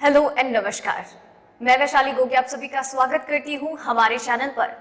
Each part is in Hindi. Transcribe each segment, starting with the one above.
हेलो एंड नमस्कार। मैं वैशाली गोगी आप सभी का स्वागत करती हूं हमारे चैनल पर।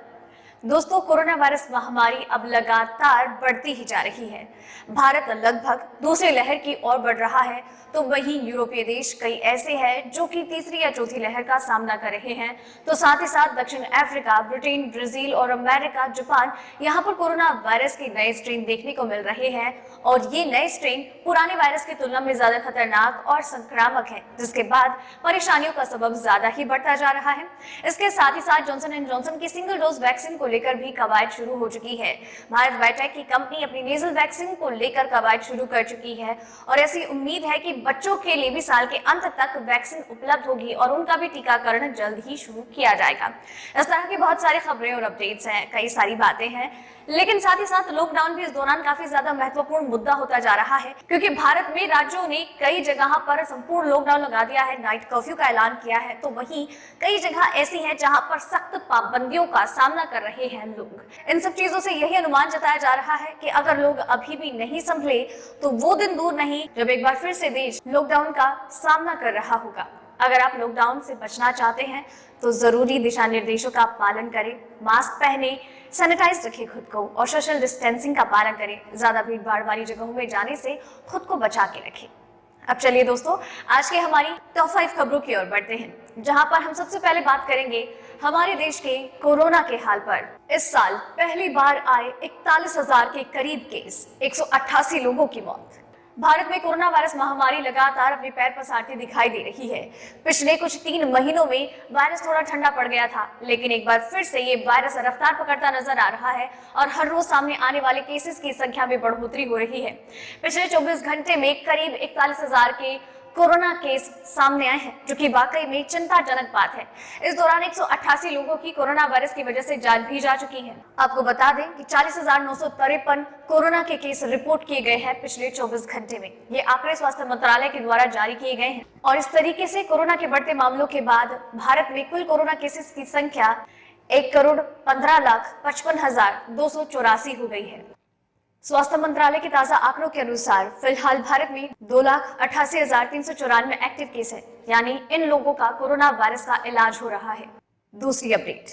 दोस्तों, कोरोना वायरस महामारी अब लगातार बढ़ती ही जा रही है। भारत लगभग दूसरी लहर की ओर बढ़ रहा है, तो वहीं यूरोपीय देश कई ऐसे हैं जो कि तीसरी या चौथी लहर का सामना कर रहे हैं। तो साथ ही साथ दक्षिण अफ्रीका, ब्रिटेन, ब्राजील और अमेरिका, जापान, यहाँ पर कोरोना वायरस के नए स्ट्रेन देखने को मिल रहे हैं और ये नए स्ट्रेन पुराने वायरस की तुलना में ज्यादा खतरनाक और संक्रामक है, जिसके बाद परेशानियों का सबब ज्यादा ही बढ़ता जा रहा है। इसके साथ ही साथ जॉनसन एंड जॉनसन की सिंगल डोज वैक्सीन को लेकर भी कवायद शुरू हो चुकी है। भारत बायोटेक की कंपनी अपनी नेजल वैक्सीन को लेकर कवायद शुरू कर चुकी है और ऐसी उम्मीद है कि बच्चों के लिए भी साल के अंत तक वैक्सीन उपलब्ध होगी और उनका भी टीकाकरण जल्द ही शुरू किया जाएगा। इस तरह की बहुत सारी खबरें और अपडेट्स हैं, कई सारी बातें हैं, लेकिन साथ ही साथ लॉकडाउन भी इस दौरान काफी ज्यादा महत्वपूर्ण मुद्दा होता जा रहा है, क्योंकि भारत में राज्यों ने कई जगह पर संपूर्ण लॉकडाउन लगा दिया है, नाइट कर्फ्यू का ऐलान किया है, तो वहीं कई जगह ऐसी हैं जहां पर सख्त पाबंदियों का सामना कर रहे हैं लोग। इन सब चीजों से यही अनुमान जताया जा रहा है कि अगर लोग अभी भी नहीं संभले तो वो दिन दूर नहीं जब एक बार फिर से देश लॉकडाउन का सामना कर रहा होगा। अगर आप लॉकडाउन से बचना चाहते हैं तो जरूरी दिशा निर्देशों का पालन करें, मास्क पहने, सैनिटाइज रखें खुद को और सोशल डिस्टेंसिंग का पालन करें। ज्यादा भीड़ भाड़ वाली जगहों में जाने से खुद को बचा के रखें। अब चलिए दोस्तों, आज के हमारी टॉप 5 खबरों की ओर बढ़ते हैं, जहां पर हम सबसे पहले बात करेंगे हमारे देश के कोरोना के हाल पर। इस साल पहली बार आए 41,000 के करीब केस, 188 लोगों की मौत। भारत में कोरोना वायरस महामारी लगातार अपने पैर पसारती दिखाई दे रही है। पिछले कुछ 3 महीनों में वायरस थोड़ा ठंडा पड़ गया था, लेकिन एक बार फिर से ये वायरस रफ्तार पकड़ता नजर आ रहा है और हर रोज सामने आने वाले केसेस की संख्या में बढ़ोतरी हो रही है। पिछले 24 घंटे में करीब 41,000 के कोरोना केस सामने आए हैं, जो कि वाकई में चिंताजनक बात है। इस दौरान 188 लोगों की कोरोना वायरस की वजह से जान भी जा चुकी है। आपको बता दें कि 40,953 कोरोना के केस रिपोर्ट किए गए हैं पिछले 24 घंटे में। ये आंकड़े स्वास्थ्य मंत्रालय के द्वारा जारी किए गए हैं और इस तरीके से कोरोना के बढ़ते मामलों के बाद भारत में कुल कोरोना केसेस की संख्या 1,15,55,284 हो गई है। स्वास्थ्य मंत्रालय के ताजा आंकड़ों के अनुसार फिलहाल भारत में 2,88,394 एक्टिव केस है, यानी इन लोगों का कोरोना वायरस का इलाज हो रहा है। दूसरी अपडेट,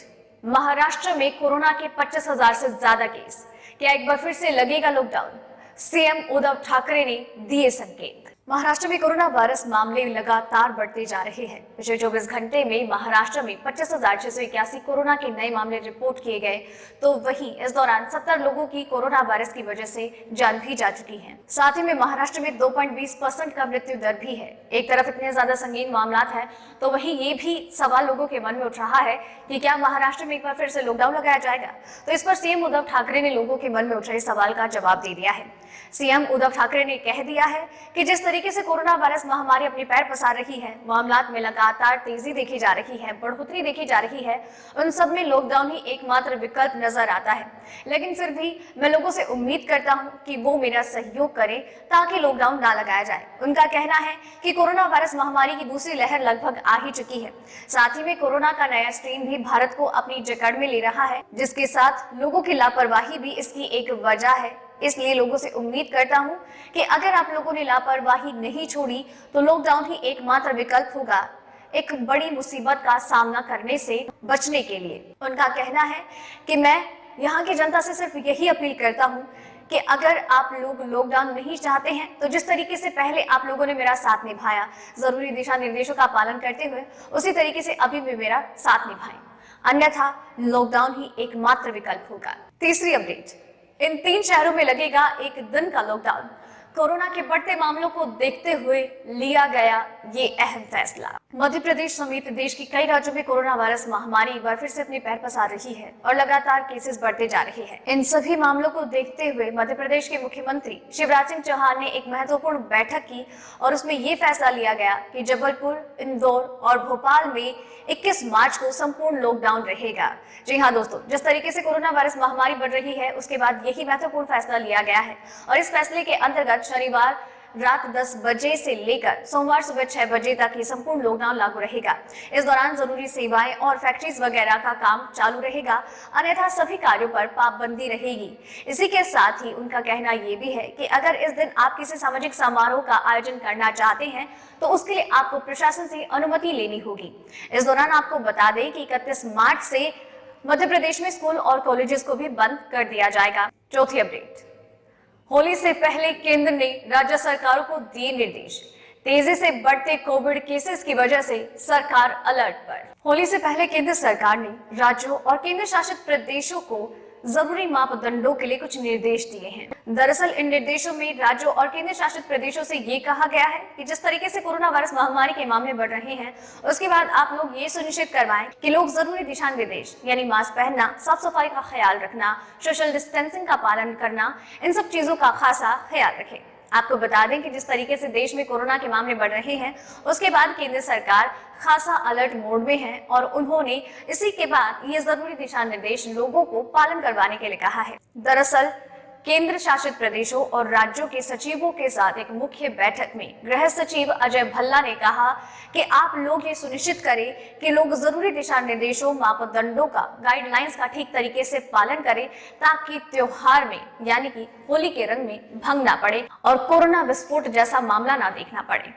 महाराष्ट्र में कोरोना के 25,000 से ज्यादा केस। क्या एक बार फिर से लगेगा लॉकडाउन? सीएम उद्धव ठाकरे ने दिए संकेत। महाराष्ट्र में कोरोना वायरस मामले लगातार बढ़ते जा रहे हैं। पिछले 24 घंटे में महाराष्ट्र में 25,681 कोरोना के नए मामले रिपोर्ट किए गए, तो वहीं इस दौरान 70 लोगों की कोरोना वायरस की वजह से जान भी जा चुकी है। साथ ही में महाराष्ट्र में 2.20% का मृत्यु दर भी है। एक तरफ इतने ज्यादा संगीन मामला है, तो वहीं ये भी सवाल लोगों के मन में उठ रहा है कि क्या महाराष्ट्र में एक बार फिर से लॉकडाउन लगाया जाएगा? तो इस पर सीएम उद्धव ठाकरे ने लोगों के मन में उठ रहे सवाल का जवाब दे दिया है। सीएम उद्धव ठाकरे ने कह दिया है कि जिस तरीके से कोरोना वायरस महामारी अपने पैर पसार रही है, मामलात में लगातार तेजी देखी जा रही है, बढ़ोतरी देखी जा रही है, उन सब में लॉकडाउन ही एकमात्र विकल्प नजर आता है। लेकिन फिर भी मैं लोगों से उम्मीद करता हूं कि वो मेरा सहयोग करें ताकि लॉकडाउन ना लगाया जाए। उनका कहना है कि कोरोना वायरस महामारी की दूसरी लहर लगभग आ ही चुकी है। साथ ही में कोरोना का नया स्ट्रेन भी भारत को अपनी जकड़ में ले रहा है, जिसके साथ लोगों की लापरवाही भी इसकी एक वजह है। इसलिए लोगों से उम्मीद करता हूं कि अगर आप लोगों ने लापरवाही नहीं छोड़ी तो लॉकडाउन ही एकमात्र विकल्प होगा एक बड़ी मुसीबत का सामना करने से बचने के लिए। उनका कहना है कि मैं यहाँ की जनता से सिर्फ यही अपील करता हूँ कि अगर आप लोग लॉकडाउन नहीं चाहते हैं तो जिस तरीके से पहले आप लोगों ने मेरा साथ निभाया, जरूरी दिशा निर्देशों का पालन करते हुए, उसी तरीके से अभी भी मेरा साथ निभाएं, अन्यथा लॉकडाउन ही एकमात्र विकल्प होगा। तीसरी अपडेट, इन 3 शहरों में लगेगा एक दिन का लॉकडाउन। कोरोना के बढ़ते मामलों को देखते हुए लिया गया ये अहम फैसला। मध्य प्रदेश समेत देश के कई राज्यों में कोरोना वायरस महामारी एक बार फिर से अपने पैर पसार रही है और लगातार केसेस बढ़ते जा रहे हैं। इन सभी मामलों को देखते हुए मध्य प्रदेश के मुख्यमंत्री शिवराज सिंह चौहान ने एक महत्वपूर्ण बैठक की और उसमें ये फैसला लिया गया कि जबलपुर, इंदौर और भोपाल में 21 मार्च को संपूर्ण लॉकडाउन रहेगा। जी हाँ दोस्तों, जिस तरीके से कोरोना वायरस महामारी बढ़ रही है, उसके बाद यही महत्वपूर्ण फैसला लिया गया है और इस फैसले के अंतर्गत शनिवार रात 10 बजे से लेकर सोमवार सुबह 6 बजे तक ये संपूर्ण लॉकडाउन लागू रहेगा। इस दौरान जरूरी सेवाएं और फैक्ट्रीज वगैरह का काम चालू रहेगा, अन्यथा सभी कार्यों पर पाबंदी रहेगी। इसी के साथ ही उनका कहना ये भी है कि अगर इस दिन आप किसी सामाजिक समारोह का आयोजन करना चाहते हैं तो उसके लिए आपको प्रशासन से अनुमति लेनी होगी। इस दौरान आपको बता दें कि 31 मार्च से मध्य प्रदेश में स्कूल और कॉलेजेस को भी बंद कर दिया जाएगा। चौथी अपडेट, होली से पहले केंद्र ने राज्य सरकारों को दिए निर्देश। तेजी से बढ़ते कोविड केसेस की वजह से सरकार अलर्ट पर। होली से पहले केंद्र सरकार ने राज्यों और केंद्र शासित प्रदेशों को जरूरी मापदंडों के लिए कुछ निर्देश दिए हैं। दरअसल इन निर्देशों में राज्यों और केंद्र शासित प्रदेशों से ये कहा गया है कि जिस तरीके से कोरोना वायरस महामारी के मामले बढ़ रहे हैं, उसके बाद आप लोग ये सुनिश्चित करवाएं कि लोग जरूरी दिशा निर्देश यानी मास्क पहनना, साफ सफाई का ख्याल रखना, सोशल डिस्टेंसिंग का पालन करना, इन सब चीजों का खासा ख्याल रखें। आपको बता दें कि जिस तरीके से देश में कोरोना के मामले बढ़ रहे हैं, उसके बाद केंद्र सरकार खासा अलर्ट मोड में है और उन्होंने इसी के बाद ये जरूरी दिशा निर्देश लोगों को पालन करवाने के लिए कहा है। दरअसल केंद्र शासित प्रदेशों और राज्यों के सचिवों के साथ एक मुख्य बैठक में गृह सचिव अजय भल्ला ने कहा कि आप लोग ये सुनिश्चित करें कि लोग जरूरी दिशा निर्देशों, मापदंडों का, गाइडलाइंस का ठीक तरीके से पालन करें ताकि त्योहार में यानी कि होली के रंग में भंग ना पड़े और कोरोना विस्फोट जैसा मामला ना देखना पड़े।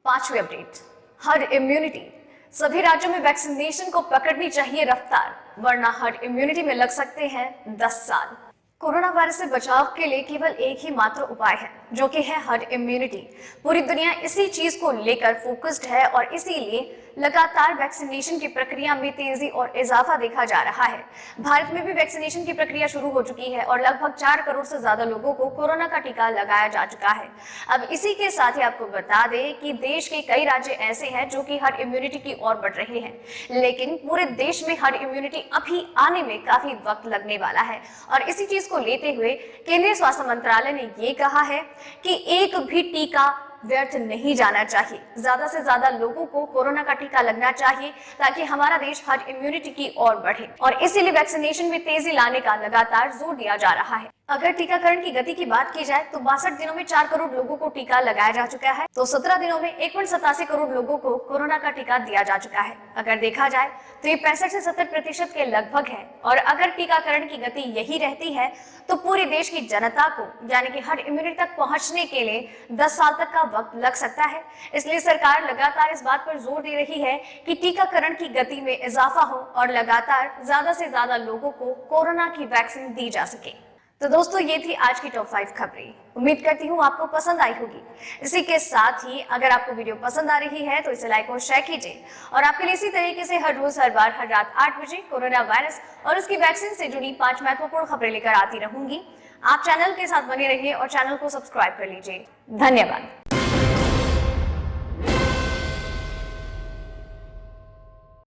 पांचवी अपडेट, हर्ड इम्यूनिटी। सभी राज्यों में वैक्सीनेशन को पकड़नी चाहिए रफ्तार, वरना हर्ड इम्यूनिटी में लग सकते हैं 10 साल। कोरोना वायरस से बचाव के लिए केवल एक ही मात्र उपाय है, जो कि है हर्ड इम्यूनिटी। पूरी दुनिया इसी चीज को लेकर फोकस्ड है और इसीलिए लगातार वैक्सीनेशन की प्रक्रिया में तेजी और इजाफा देखा जा रहा है। भारत में भी वैक्सीनेशन की प्रक्रिया शुरू हो चुकी है और लगभग 4 करोड़ से ज्यादा लोगों को कोरोना का टीका लगाया जा चुका है। अब इसी के साथ ही आपको बता दें कि देश के कई राज्य ऐसे हैं जो कि हर्ड इम्यूनिटी की ओर बढ़ रहे हैं, लेकिन पूरे देश में हर्ड इम्यूनिटी अभी आने में काफी वक्त लगने वाला है। और इसी चीज को लेते हुए केंद्रीय स्वास्थ्य मंत्रालय ने ये कहा है कि एक भी टीका व्यर्थ नहीं जाना चाहिए। ज्यादा से ज्यादा लोगों को कोरोना का टीका लगना चाहिए ताकि हमारा देश हर्ड इम्यूनिटी की ओर बढ़े और इसीलिए वैक्सीनेशन में तेजी लाने का लगातार जोर दिया जा रहा है। अगर टीकाकरण की गति की बात की जाए तो 62 दिनों में 4 करोड़ लोगों को टीका लगाया जा चुका है, तो 17 दिनों में 1.87 करोड़ लोगों को कोरोना का टीका दिया जा चुका है। अगर देखा जाए तो ये 65 से 70% के लगभग है और अगर टीकाकरण की गति यही रहती है तो पूरे देश की जनता को यानी कि हर्ड इम्यूनिटी तक पहुंचने के लिए 10 साल तक का वक्त लग सकता है। इसलिए सरकार लगातार इस बात पर जोर दे रही है कि टीकाकरण की गति में इजाफा हो और लगातार ज्यादा से ज्यादा लोगों को कोरोना की वैक्सीन दी जा सके। तो दोस्तों, ये थी आज की टॉप 5 खबरें। उम्मीद करती हूँ आपको पसंद आई होगी। इसी के साथ ही अगर आपको वीडियो पसंद आ रही है तो इसे लाइक और शेयर कीजिए और आपके लिए इसी तरीके से हर रोज हर बार हर रात 8 बजे कोरोना वायरस और उसकी वैक्सीन से जुड़ी 5 महत्वपूर्ण खबरें लेकर आती रहूंगी। आप चैनल के साथ बने रहिए और चैनल को सब्सक्राइब कर लीजिए। धन्यवाद।